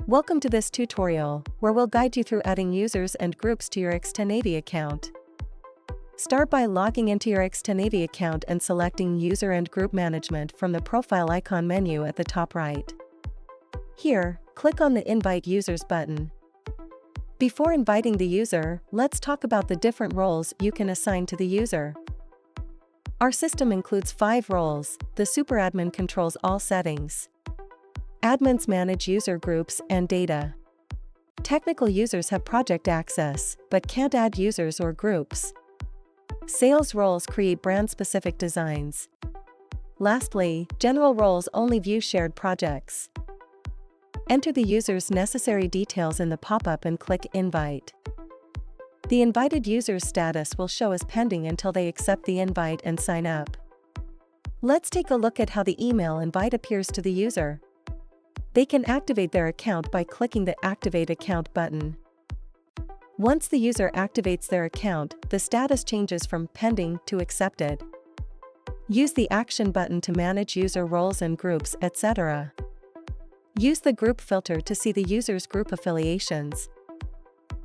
Welcome to this tutorial, where we'll guide you through adding users and groups to your XTEN-AV account. Start by logging into your XTEN-AV account and selecting User and Group Management from the profile icon menu at the top right. Here, click on the Invite Users button. Before inviting the user, let's talk about the different roles you can assign to the user. Our system includes 5 roles. The superadmin controls all settings. Admins manage user groups and data. Technical users have project access, but can't add users or groups. Sales roles create brand-specific designs. Lastly, general roles only view shared projects. Enter the user's necessary details in the pop-up and click Invite. The invited user's status will show as pending until they accept the invite and sign up. Let's take a look at how the email invite appears to the user. They can activate their account by clicking the Activate Account button. Once the user activates their account, the status changes from pending to accepted. Use the Action button to manage user roles and groups, etc. Use the Group filter to see the user's group affiliations.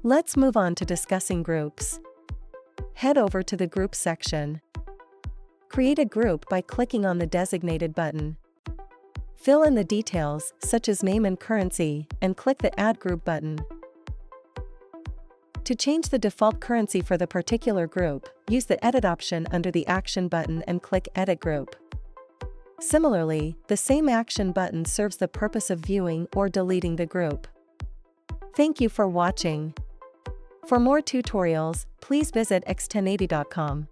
Let's move on to discussing groups. Head over to the Groups section. Create a group by clicking on the designated button. Fill in the details, such as name and currency, and click the Add Group button. To change the default currency for the particular group, use the Edit option under the Action button and click Edit Group. Similarly, the same Action button serves the purpose of viewing or deleting the group. Thank you for watching. For more tutorials, please visit XTEN-AV.com.